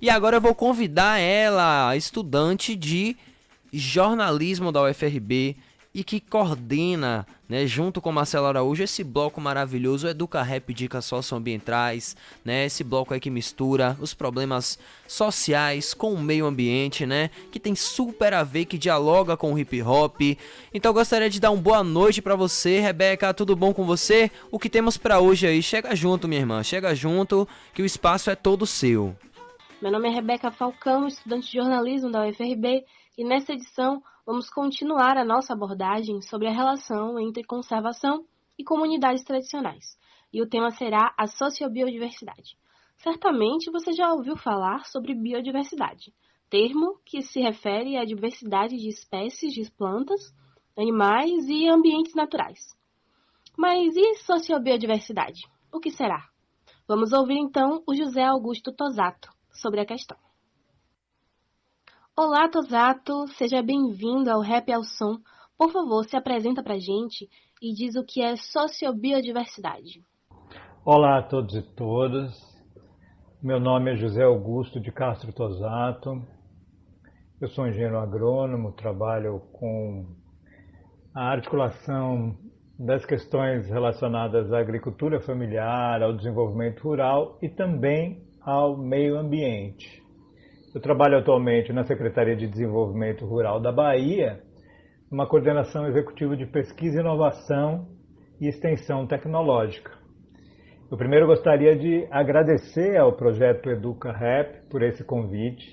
E agora eu vou convidar ela, estudante de jornalismo da UFRB e que coordena, né, junto com Marcelo Araújo, esse bloco maravilhoso, o Educa Rap Dicas Socioambientais, né, esse bloco aí que mistura os problemas sociais com o meio ambiente, né, que tem super a ver, que dialoga com o hip hop. Então eu gostaria de dar uma boa noite pra você, Rebeca, tudo bom com você? O que temos pra hoje aí? Chega junto, minha irmã, chega junto, que o espaço é todo seu. Meu nome é Rebeca Falcão, estudante de jornalismo da UFRB, e nessa edição vamos continuar a nossa abordagem sobre a relação entre conservação e comunidades tradicionais. E o tema será a sociobiodiversidade. Certamente você já ouviu falar sobre biodiversidade, termo que se refere à diversidade de espécies de plantas, animais e ambientes naturais. Mas e sociobiodiversidade? O que será? Vamos ouvir então o José Augusto Tosato sobre a questão. Olá, Tosato, seja bem-vindo ao Rap ao Som. Por favor, se apresenta pra gente e diz o que é sociobiodiversidade. Olá a todos e todas. Meu nome é José Augusto de Castro Tosato. Eu sou engenheiro agrônomo, trabalho com a articulação das questões relacionadas à agricultura familiar, ao desenvolvimento rural e também ao meio ambiente. Eu trabalho atualmente na Secretaria de Desenvolvimento Rural da Bahia, numa coordenação executiva de pesquisa, inovação e extensão tecnológica. Eu primeiro gostaria de agradecer ao projeto Educa Rap por esse convite.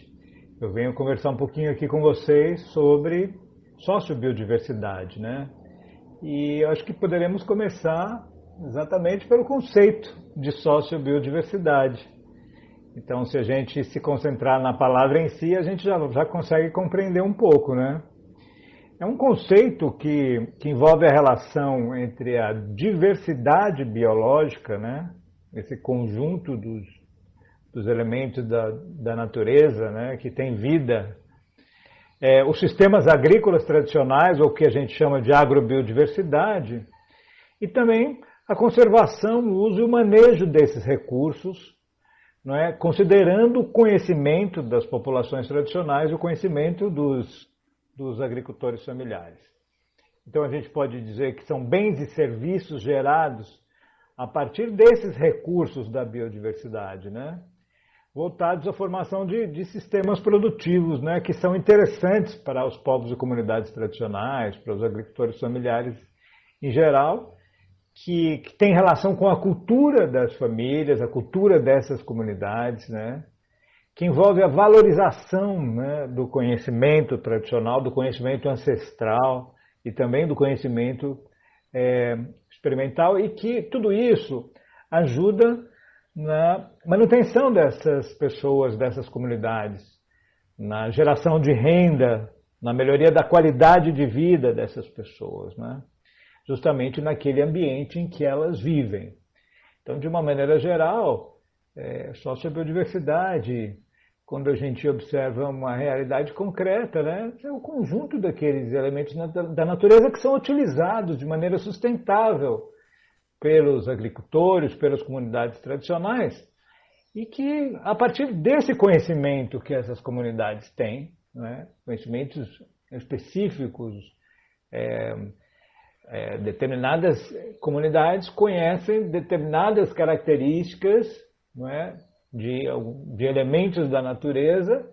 Eu venho conversar um pouquinho aqui com vocês sobre sociobiodiversidade, né? E eu acho que poderemos começar exatamente pelo conceito de sociobiodiversidade. Então, se a gente se concentrar na palavra em si, a gente já consegue compreender um pouco, né? É um conceito que envolve a relação entre a diversidade biológica, né? Esse conjunto dos elementos da natureza, né? Que tem vida, os sistemas agrícolas tradicionais, ou o que a gente chama de agrobiodiversidade, e também a conservação, o uso e o manejo desses recursos, não é? Considerando o conhecimento das populações tradicionais e o conhecimento dos agricultores familiares. Então a gente pode dizer que são bens e serviços gerados a partir desses recursos da biodiversidade, né? Voltados à formação de sistemas produtivos, né? Que são interessantes para os povos e comunidades tradicionais, para os agricultores familiares em geral, que tem relação com a cultura das famílias, a cultura dessas comunidades, né? Que envolve a valorização, né, do conhecimento tradicional, do conhecimento ancestral e também do conhecimento experimental, e que tudo isso ajuda na manutenção dessas pessoas, dessas comunidades, na geração de renda, na melhoria da qualidade de vida dessas pessoas, né? Justamente naquele ambiente em que elas vivem. Então, de uma maneira geral, sociobiodiversidade, quando a gente observa uma realidade concreta, né, é o conjunto daqueles elementos da natureza que são utilizados de maneira sustentável pelos agricultores, pelas comunidades tradicionais, e que, a partir desse conhecimento que essas comunidades têm, né, conhecimentos específicos, determinadas comunidades conhecem determinadas características, não é, de elementos da natureza,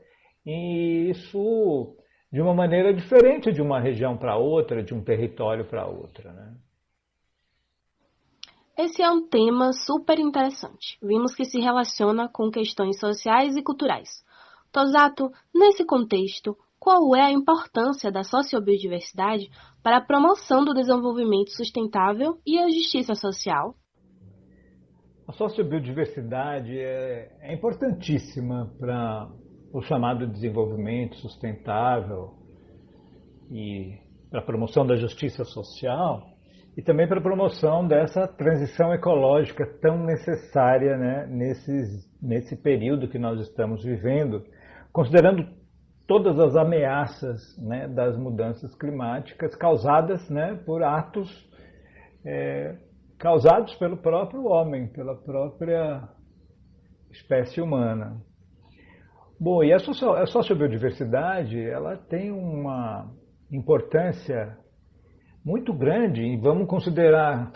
e isso de uma maneira diferente de uma região para outra, de um território para outra, né? Esse é um tema super interessante. Vimos que se relaciona com questões sociais e culturais. Tosato, nesse contexto, qual é a importância da sociobiodiversidade para a promoção do desenvolvimento sustentável e a justiça social? A sociobiodiversidade é importantíssima para o chamado desenvolvimento sustentável e para a promoção da justiça social, e também para a promoção dessa transição ecológica tão necessária, né, nesse período que nós estamos vivendo, considerando todas as ameaças, né, das mudanças climáticas causadas, né, por atos causados pelo próprio homem, pela própria espécie humana. Bom, e a sociobiodiversidade, ela tem uma importância muito grande, e vamos considerar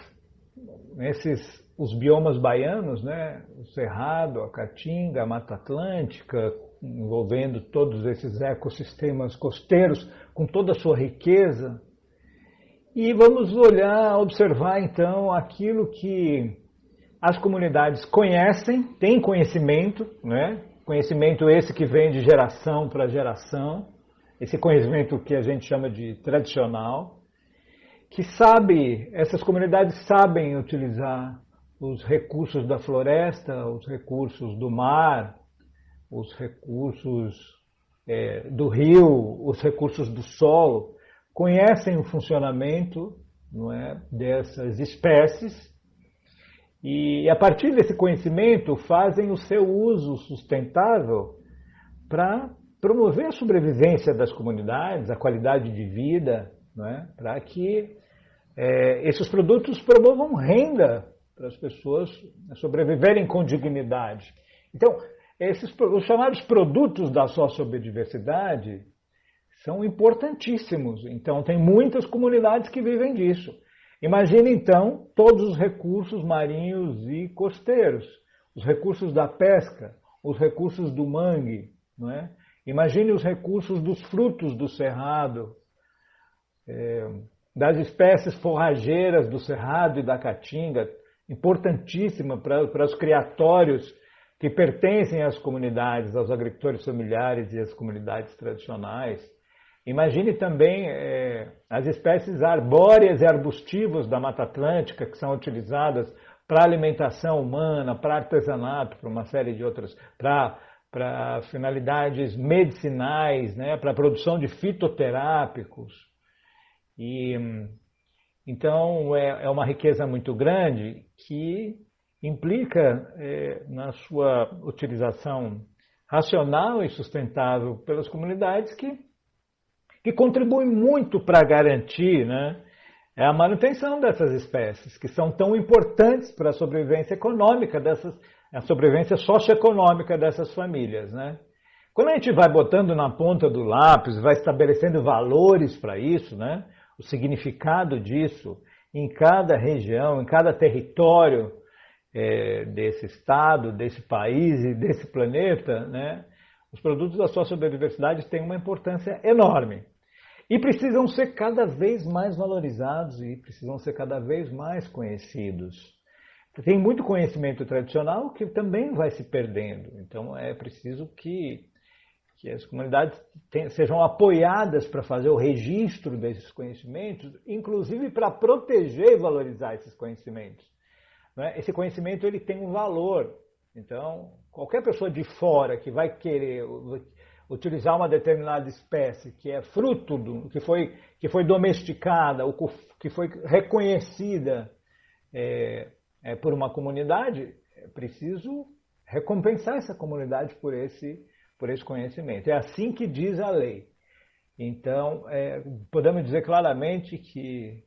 os biomas baianos, né? O Cerrado, a Caatinga, a Mata Atlântica, envolvendo todos esses ecossistemas costeiros com toda a sua riqueza. E vamos observar então aquilo que as comunidades conhecem, têm conhecimento, né? Conhecimento esse que vem de geração para geração, esse conhecimento que a gente chama de tradicional, que essas comunidades sabem utilizar os recursos da floresta, os recursos do mar, os recursos do rio, os recursos do solo, conhecem o funcionamento, não é, dessas espécies e, a partir desse conhecimento, fazem o seu uso sustentável para promover a sobrevivência das comunidades, a qualidade de vida, não é, para que esses produtos promovam renda para as pessoas sobreviverem com dignidade. Então, os chamados produtos da sociobiodiversidade são importantíssimos. Então, tem muitas comunidades que vivem disso. Imagine, então, todos os recursos marinhos e costeiros, os recursos da pesca, os recursos do mangue, não é? Imagine os recursos dos frutos do cerrado, das espécies forrageiras do Cerrado e da Caatinga, importantíssima para os criatórios que pertencem às comunidades, aos agricultores familiares e às comunidades tradicionais. Imagine também as espécies arbóreas e arbustivas da Mata Atlântica, que são utilizadas para alimentação humana, para artesanato, para uma série de outras, para finalidades medicinais, né, para a produção de fitoterápicos. Então, é uma riqueza muito grande que implica na sua utilização racional e sustentável pelas comunidades que contribui muito para garantir, né, a manutenção dessas espécies, que são tão importantes para a sobrevivência econômica a sobrevivência socioeconômica dessas famílias, né? Quando a gente vai botando na ponta do lápis, vai estabelecendo valores para isso, né, o significado disso em cada região, em cada território desse estado, desse país e desse planeta, né, os produtos da sociobiodiversidade têm uma importância enorme. E precisam ser cada vez mais valorizados e precisam ser cada vez mais conhecidos. Tem muito conhecimento tradicional que também vai se perdendo. Então é preciso que as comunidades sejam apoiadas para fazer o registro desses conhecimentos, inclusive para proteger e valorizar esses conhecimentos. Esse conhecimento ele tem um valor. Então, qualquer pessoa de fora que vai querer utilizar uma determinada espécie que é fruto que foi domesticada ou que foi reconhecida por uma comunidade, é preciso recompensar essa comunidade por esse conhecimento. É assim que diz a lei. Então, podemos dizer claramente que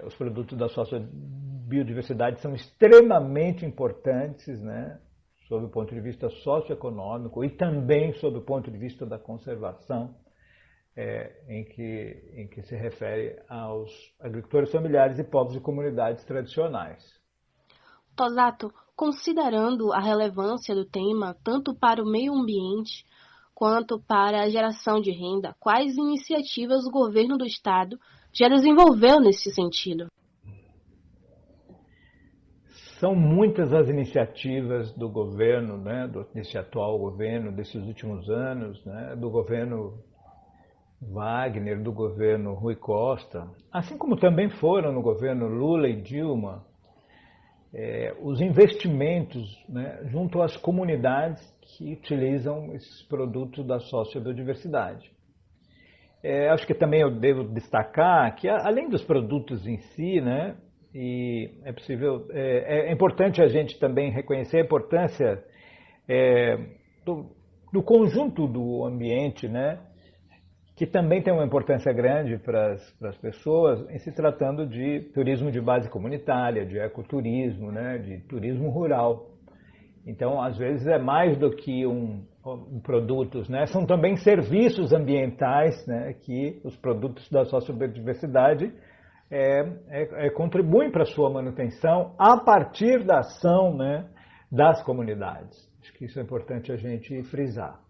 os produtos da sociobiodiversidade são extremamente importantes, né, sob o ponto de vista socioeconômico e também sob o ponto de vista da conservação, em que se refere aos agricultores familiares e povos e comunidades tradicionais. Tosato, considerando a relevância do tema tanto para o meio ambiente quanto para a geração de renda, quais iniciativas o governo do estado já desenvolveu nesse sentido? São muitas as iniciativas do governo, né, desse atual governo, desses últimos anos, né, do governo Wagner, do governo Rui Costa, assim como também foram no governo Lula e Dilma, os investimentos, né, junto às comunidades que utilizam esses produtos da sociobiodiversidade. Acho que também eu devo destacar que, além dos produtos em si, né, e é importante a gente também reconhecer a importância do conjunto do ambiente, né, que também tem uma importância grande para as pessoas em se tratando de turismo de base comunitária, de ecoturismo, né, de turismo rural. Então, às vezes, é mais do que produtos, né? São também serviços ambientais, né? Que os produtos da sociobiodiversidade contribuem para a sua manutenção a partir da ação, né, das comunidades. Acho que isso é importante a gente frisar.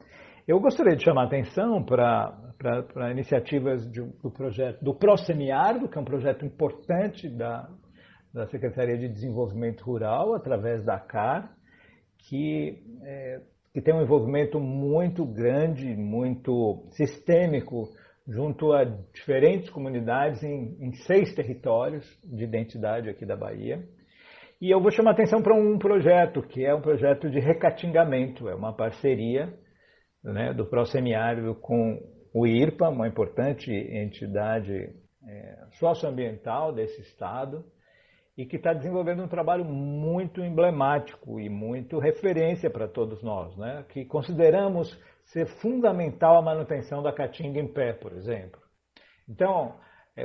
Eu gostaria de chamar a atenção para iniciativas do projeto do Prosemiárido, que é um projeto importante da Secretaria de Desenvolvimento Rural, através da CAR, que tem um envolvimento muito grande, muito sistêmico, junto a diferentes comunidades em 6 territórios de identidade aqui da Bahia. E eu vou chamar a atenção para um projeto, que é um projeto de recatingamento, é uma parceria, né, do Prosemiárido com o IRPA, uma importante entidade socioambiental desse estado, e que está desenvolvendo um trabalho muito emblemático e muito referência para todos nós, né, que consideramos ser fundamental a manutenção da caatinga em pé, por exemplo. Então,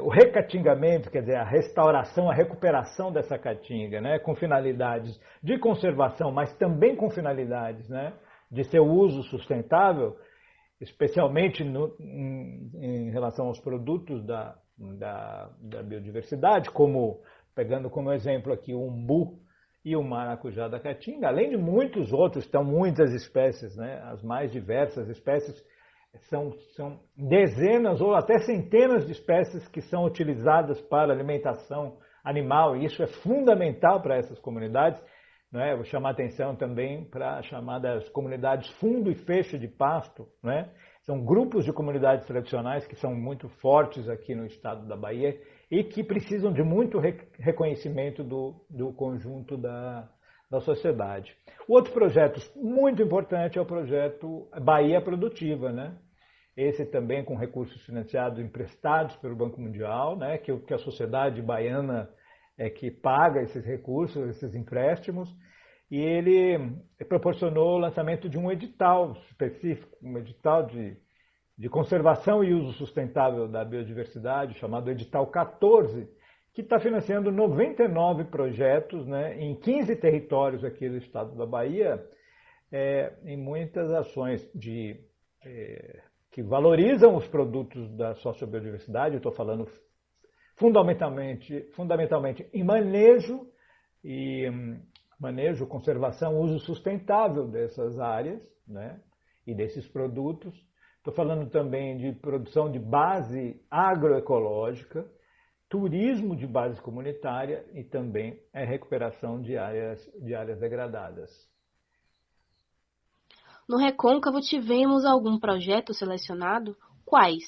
o recatingamento, quer dizer, a restauração, a recuperação dessa caatinga, né, com finalidades de conservação, mas também com finalidades, né, de seu uso sustentável, especialmente em relação aos produtos da biodiversidade, pegando como exemplo aqui o umbu e o maracujá da caatinga, além de muitos outros, estão muitas espécies, né, as mais diversas espécies, são dezenas ou até centenas de espécies que são utilizadas para alimentação animal, e isso é fundamental para essas comunidades, né? Vou chamar a atenção também para as chamadas comunidades fundo e fecho de pasto, né? São grupos de comunidades tradicionais que são muito fortes aqui no estado da Bahia e que precisam de muito reconhecimento do conjunto da sociedade. O outro projeto muito importante é o projeto Bahia Produtiva, né? Esse também com recursos financiados emprestados pelo Banco Mundial, né? Que a sociedade baiana que paga esses recursos, esses empréstimos, e ele proporcionou o lançamento de um edital específico, um edital de conservação e uso sustentável da biodiversidade, chamado Edital 14, que está financiando 99 projetos, né, em 15 territórios aqui do estado da Bahia, em muitas ações que valorizam os produtos da sociobiodiversidade. Eu estou falando fundamentalmente em manejo, conservação, uso sustentável dessas áreas, né, e desses produtos. Estou falando também de produção de base agroecológica, turismo de base comunitária e também a recuperação de áreas degradadas. No Recôncavo, tivemos algum projeto selecionado? Quais?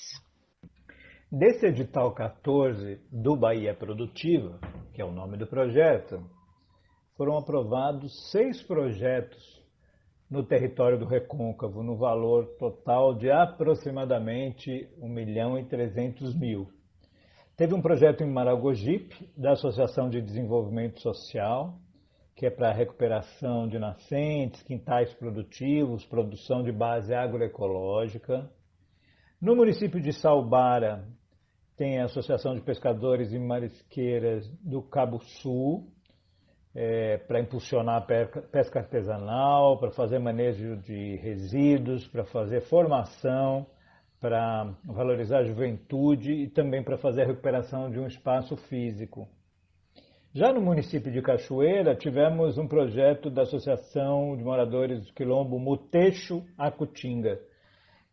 Desse edital 14 do Bahia Produtiva, que é o nome do projeto, foram aprovados 6 projetos no território do Recôncavo, no valor total de aproximadamente 1.300.000. Teve um projeto em Maragogipe, da Associação de Desenvolvimento Social, que é para a recuperação de nascentes, quintais produtivos, produção de base agroecológica. No município de Salbara, tem a Associação de Pescadores e Marisqueiras do Cabo Sul, para impulsionar a pesca artesanal, para fazer manejo de resíduos, para fazer formação, para valorizar a juventude e também para fazer a recuperação de um espaço físico. Já no município de Cachoeira, tivemos um projeto da Associação de Moradores do Quilombo Mutexo Acutinga.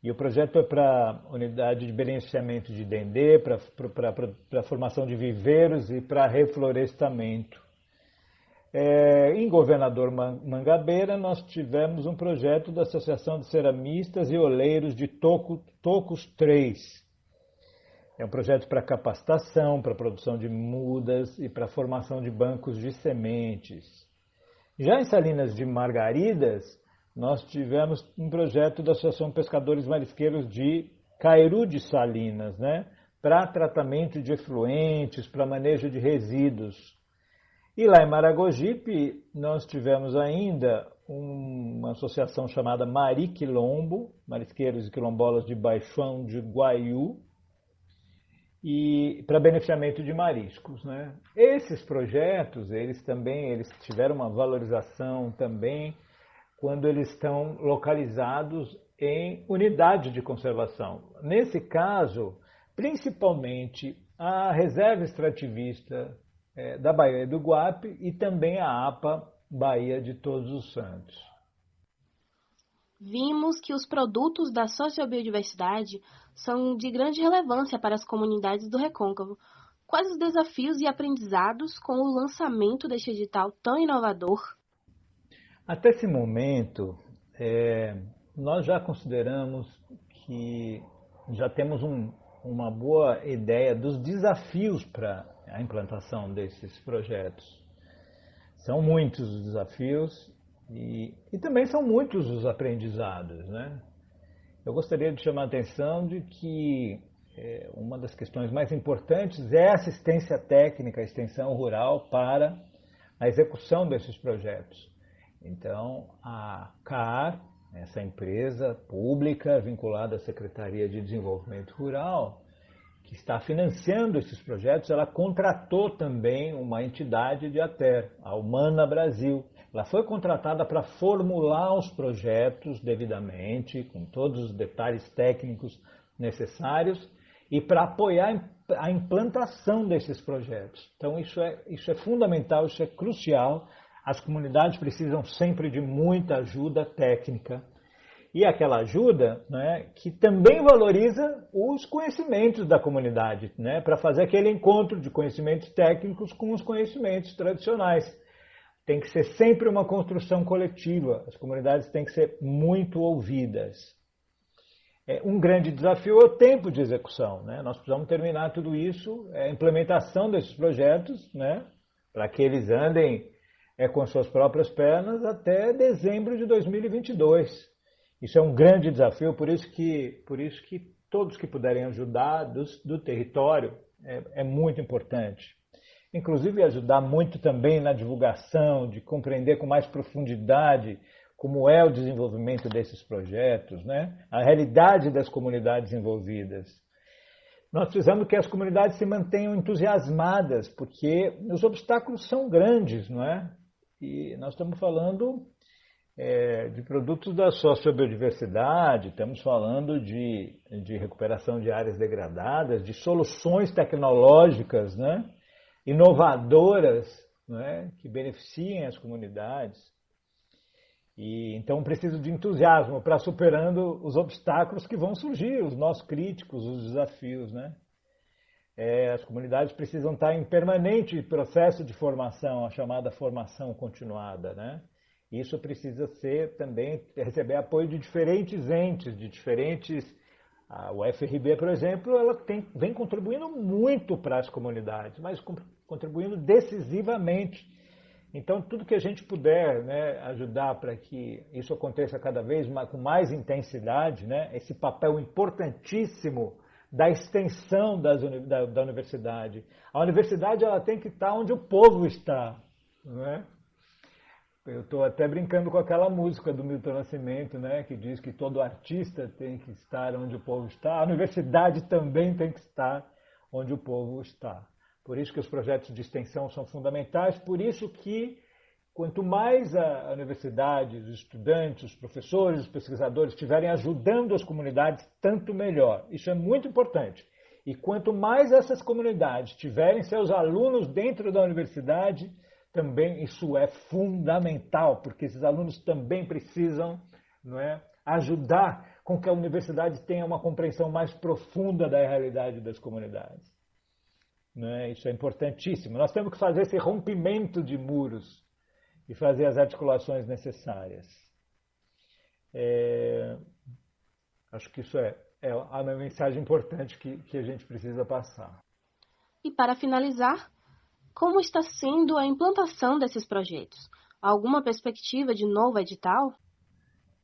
E o projeto é para unidade de beneficiamento de dendê, para a formação de viveiros e para reflorestamento. Em Governador Mangabeira, nós tivemos um projeto da Associação de Ceramistas e Oleiros de Tocos 3. É um projeto para capacitação, para produção de mudas e para formação de bancos de sementes. Já em Salinas de Margaridas, nós tivemos um projeto da Associação Pescadores Marisqueiros de Cairu de Salinas, né, para tratamento de efluentes, para manejo de resíduos. E lá em Maragogipe, nós tivemos ainda uma associação chamada Mariquilombo, Marisqueiros e Quilombolas de Baixão de Guaiú, e para beneficiamento de mariscos, né? Esses projetos, eles tiveram uma valorização também quando eles estão localizados em unidades de conservação. Nesse caso, principalmente a reserva extrativista da Baía do Guape e também a APA Baía de Todos os Santos. Vimos que os produtos da sociobiodiversidade são de grande relevância para as comunidades do Recôncavo. Quais os desafios e aprendizados com o lançamento deste edital tão inovador? Até esse momento, nós já consideramos que já temos uma boa ideia dos desafios para a implantação desses projetos. São muitos os desafios e também são muitos os aprendizados, né? Eu gostaria de chamar a atenção de que uma das questões mais importantes é a assistência técnica, a extensão rural para a execução desses projetos. Então, a CAR, essa empresa pública vinculada à Secretaria de Desenvolvimento Rural, que está financiando esses projetos, ela contratou também uma entidade de ATER, a Humana Brasil. Ela foi contratada para formular os projetos devidamente, com todos os detalhes técnicos necessários, e para apoiar a implantação desses projetos. Então, isso é fundamental, isso é crucial. As comunidades precisam sempre de muita ajuda técnica. E aquela ajuda, né, que também valoriza os conhecimentos da comunidade, né, para fazer aquele encontro de conhecimentos técnicos com os conhecimentos tradicionais. Tem que ser sempre uma construção coletiva, as comunidades têm que ser muito ouvidas. Um grande desafio é o tempo de execução, né? Nós precisamos terminar tudo isso, a implementação desses projetos, né, para que eles andem com suas próprias pernas até dezembro de 2022. Isso é um grande desafio, por isso que todos que puderem ajudar do território é muito importante. Inclusive ajudar muito também na divulgação, de compreender com mais profundidade como é o desenvolvimento desses projetos, né? A realidade das comunidades envolvidas. Nós precisamos que as comunidades se mantenham entusiasmadas, porque os obstáculos são grandes, não é? E nós estamos falando de produtos da sociobiodiversidade, estamos falando de recuperação de áreas degradadas, de soluções tecnológicas, né, inovadoras, né, que beneficiem as comunidades. E então preciso de entusiasmo para superando os obstáculos que vão surgir, os nós críticos, os desafios, né? As comunidades precisam estar em permanente processo de formação, a chamada formação continuada, né? Isso precisa ser também, receber apoio de diferentes entes, de diferentes... O FRB, por exemplo, ela vem contribuindo muito para as comunidades, mas contribuindo decisivamente. Então, tudo que a gente puder, né, ajudar para que isso aconteça cada vez com mais intensidade, né, esse papel importantíssimo da extensão da universidade. A universidade ela tem que estar onde o povo está, não é? Eu estou até brincando com aquela música do Milton Nascimento, né, que diz que todo artista tem que estar onde o povo está. A universidade também tem que estar onde o povo está. Por isso que os projetos de extensão são fundamentais, por isso que quanto mais a universidade, os estudantes, os professores, os pesquisadores estiverem ajudando as comunidades, tanto melhor. Isso é muito importante. E quanto mais essas comunidades tiverem seus alunos dentro da universidade, também isso é fundamental, porque esses alunos também precisam, não é, ajudar com que a universidade tenha uma compreensão mais profunda da realidade das comunidades. Não é? Isso é importantíssimo. Nós temos que fazer esse rompimento de muros e fazer as articulações necessárias. Acho que isso é a mensagem importante que a gente precisa passar. E para finalizar, como está sendo a implantação desses projetos? Alguma perspectiva de novo edital?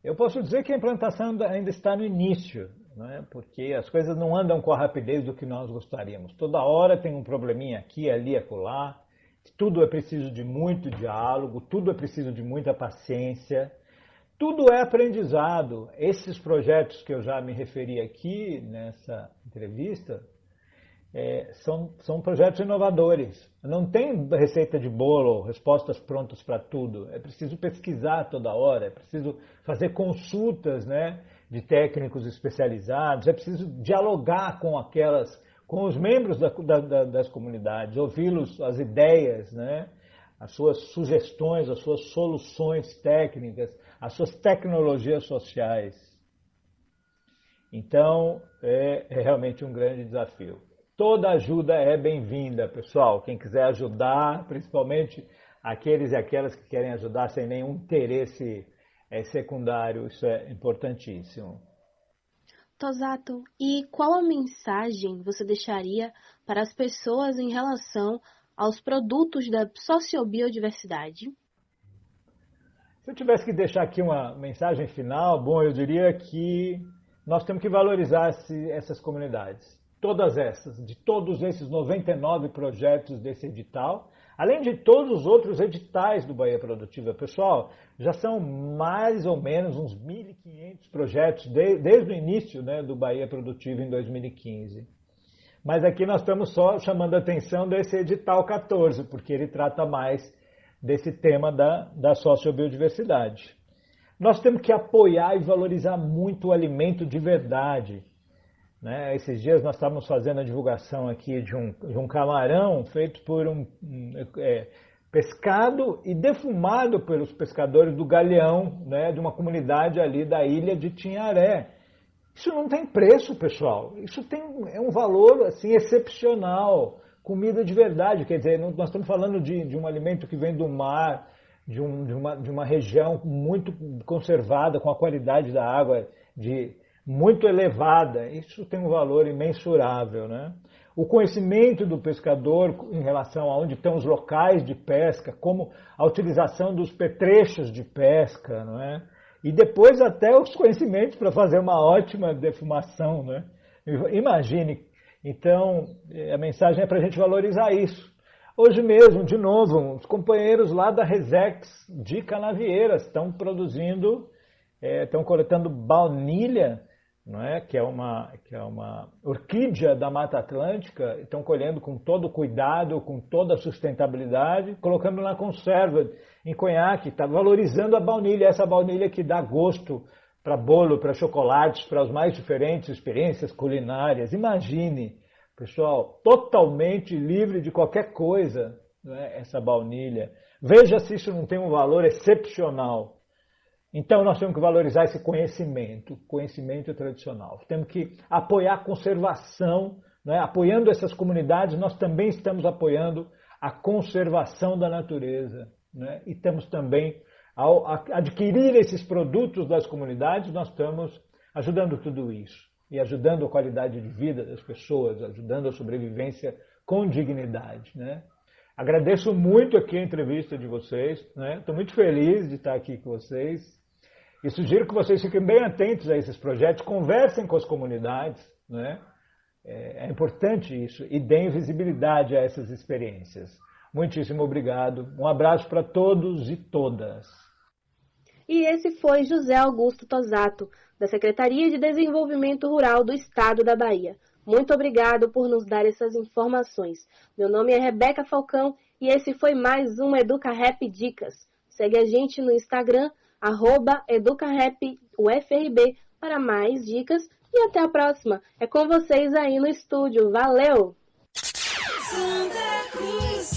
Eu posso dizer que a implantação ainda está no início, né? Porque as coisas não andam com a rapidez do que nós gostaríamos. Toda hora tem um probleminha aqui, ali, acolá. Tudo é preciso de muito diálogo, tudo é preciso de muita paciência. Tudo é aprendizado. Esses projetos que eu já me referi aqui nessa entrevista, são projetos inovadores. Não tem receita de bolo, respostas prontas para tudo. É preciso pesquisar toda hora, é preciso fazer consultas, né, de técnicos especializados, é preciso dialogar com os membros das comunidades, ouvi-los, as ideias, né, as suas sugestões, as suas soluções técnicas, as suas tecnologias sociais. Então, é realmente um grande desafio. Toda ajuda é bem-vinda, pessoal. Quem quiser ajudar, principalmente aqueles e aquelas que querem ajudar sem nenhum interesse secundário, isso é importantíssimo. Tosato, e qual a mensagem você deixaria para as pessoas em relação aos produtos da sociobiodiversidade? Se eu tivesse que deixar aqui uma mensagem final, bom, eu diria que nós temos que valorizar essas comunidades. Todas essas, de todos esses 99 projetos desse edital, além de todos os outros editais do Bahia Produtiva. Pessoal, já são mais ou menos uns 1.500 projetos desde o início, né, do Bahia Produtiva em 2015. Mas aqui nós estamos só chamando a atenção desse edital 14, porque ele trata mais desse tema da sociobiodiversidade. Nós temos que apoiar e valorizar muito o alimento de verdade. Né? Esses dias nós estávamos fazendo a divulgação aqui de um camarão feito por pescado e defumado pelos pescadores do Galeão, né? De uma comunidade ali da ilha de Tinharé. Isso não tem preço, pessoal. Isso é um valor assim, excepcional. Comida de verdade, quer dizer, nós estamos falando de um alimento que vem do mar, de uma região muito conservada, com a qualidade da água muito elevada. Isso tem um valor imensurável, né? O conhecimento do pescador em relação a onde estão os locais de pesca, como a utilização dos petrechos de pesca, não é? E depois até os conhecimentos para fazer uma ótima defumação, né? Imagine. Então, a mensagem é para a gente valorizar isso. Hoje mesmo, de novo, os companheiros lá da Resex de Canavieiras estão produzindo, estão coletando baunilha, não é? que é uma orquídea da Mata Atlântica, estão colhendo com todo cuidado, com toda a sustentabilidade, colocando na conserva em conhaque, está valorizando a baunilha, essa baunilha que dá gosto para bolo, para chocolates, para as mais diferentes experiências culinárias. Imagine, pessoal, totalmente livre de qualquer coisa, né, essa baunilha. Veja se isso não tem um valor excepcional. Então nós temos que valorizar esse conhecimento tradicional. Temos que apoiar a conservação, né? Apoiando essas comunidades, nós também estamos apoiando a conservação da natureza, né? E temos também, ao adquirir esses produtos das comunidades, nós estamos ajudando tudo isso. E ajudando a qualidade de vida das pessoas, ajudando a sobrevivência com dignidade, né? Agradeço muito aqui a entrevista de vocês, né? Estou muito feliz de estar aqui com vocês. E sugiro que vocês fiquem bem atentos a esses projetos, conversem com as comunidades, né? É importante isso, e deem visibilidade a essas experiências. Muitíssimo obrigado. Um abraço para todos e todas. E esse foi José Augusto Tosato, da Secretaria de Desenvolvimento Rural do Estado da Bahia. Muito obrigado por nos dar essas informações. Meu nome é Rebeca Falcão e esse foi mais um EducaRap Dicas. Segue a gente no Instagram, @EducaRapUFRB, para mais dicas e até a próxima. É com vocês aí no estúdio. Valeu! Santa Cruz.